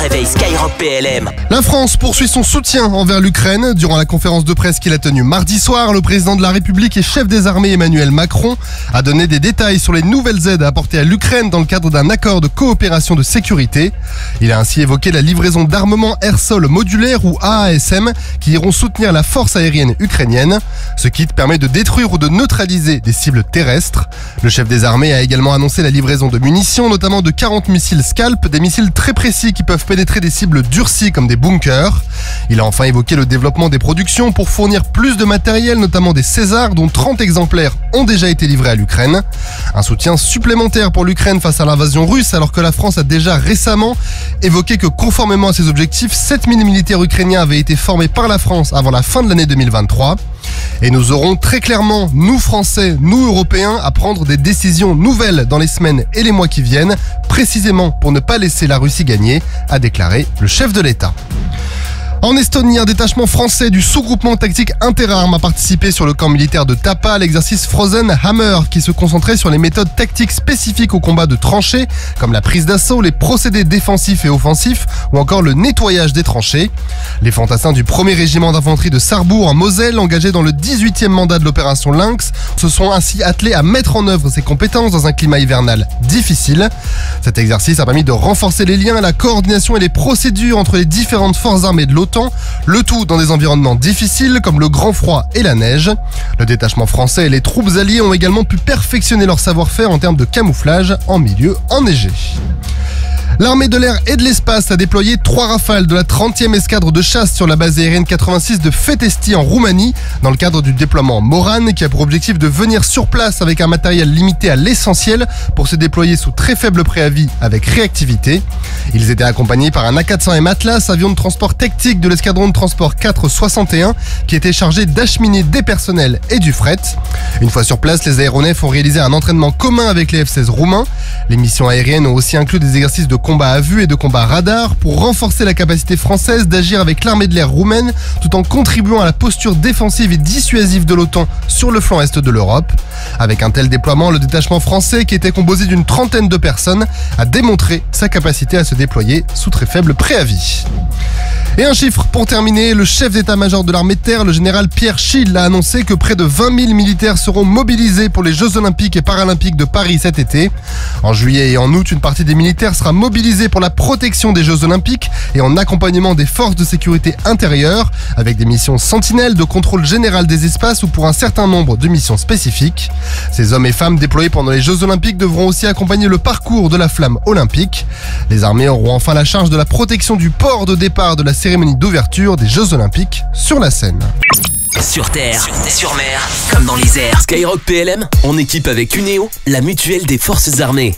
réveil Skyrock PLM. La France poursuit son soutien envers l'Ukraine. Durant la conférence de presse qu'il a tenue mardi soir, le président de la République et chef des armées Emmanuel Macron a donné des détails sur les nouvelles aides à apporter à l'Ukraine dans le cadre d'un accord de coopération de sécurité. Il a ainsi évoqué la livraison d'armements air-sol modulaires ou AASM qui iront soutenir la force aérienne ukrainienne. Ce kit permet de détruire ou de neutraliser des cibles terrestres. Le chef des armées a également annoncé la livraison de munitions, notamment de 40 missiles Scalp, des missiles très précis qui peuvent pénétrer des cibles durcies comme des bunkers. Il a enfin évoqué le développement des productions pour fournir plus de matériel, notamment des Césars, dont 30 exemplaires ont déjà été livrés à l'Ukraine. Un soutien supplémentaire pour l'Ukraine face à l'invasion russe, alors que la France a déjà récemment évoqué que conformément à ses objectifs, 7000 militaires ukrainiens avaient été formés par la France avant la fin de l'année 2023. Et nous aurons très clairement, nous Français, nous Européens, à prendre des décisions nouvelles dans les semaines et les mois qui viennent, précisément pour ne pas laisser la Russie gagner, a déclaré le chef de l'État. En Estonie, un détachement français du sous-groupement tactique Interarmes a participé sur le camp militaire de Tapa à l'exercice Frozen Hammer qui se concentrait sur les méthodes tactiques spécifiques au combat de tranchées, comme la prise d'assaut, les procédés défensifs et offensifs ou encore le nettoyage des tranchées. Les fantassins du 1er régiment d'infanterie de Sarrebourg en Moselle, engagés dans le 18e mandat de l'opération Lynx, se sont ainsi attelés à mettre en œuvre ces compétences dans un climat hivernal difficile. Cet exercice a permis de renforcer les liens, la coordination et les procédures entre les différentes forces armées de l'OTAN, le tout dans des environnements difficiles comme le grand froid et la neige. Le détachement français et les troupes alliées ont également pu perfectionner leur savoir-faire en termes de camouflage en milieu enneigé. L'armée de l'air et de l'espace a déployé 3 rafales de la 30e escadre de chasse sur la base aérienne 86 de Fetesti en Roumanie dans le cadre du déploiement Moran qui a pour objectif de venir sur place avec un matériel limité à l'essentiel pour se déployer sous très faible préavis avec réactivité. Ils étaient accompagnés par un A400M Atlas, avion de transport tactique de l'escadron de transport 461 qui était chargé d'acheminer des personnels et du fret. Une fois sur place, les aéronefs ont réalisé un entraînement commun avec les F-16 roumains. Les missions aériennes ont aussi inclus des exercices de combat à vue et de combat radar pour renforcer la capacité française d'agir avec l'armée de l'air roumaine tout en contribuant à la posture défensive et dissuasive de l'OTAN sur le flanc est de l'Europe. Avec un tel déploiement, le détachement français, qui était composé d'une 30aine de personnes, a démontré sa capacité à se déployer sous très faible préavis. Et un chiffre pour terminer, le chef d'état-major de l'armée de terre, le général Pierre Schill, a annoncé que près de 20 000 militaires seront mobilisés pour les Jeux Olympiques et Paralympiques de Paris cet été. En juillet et en août, une partie des militaires sera mobilisée pour la protection des Jeux Olympiques et en accompagnement des forces de sécurité intérieure, avec des missions sentinelles de contrôle général des espaces ou pour un certain nombre de missions spécifiques. Ces hommes et femmes déployés pendant les Jeux Olympiques devront aussi accompagner le parcours de la flamme olympique. Les armées auront enfin la charge de la protection du port de départ de la cérémonie d'ouverture des Jeux Olympiques sur la Seine. Sur terre, sur mer, comme dans les airs. Skyrock PLM, en équipe avec Uneo, la mutuelle des forces armées.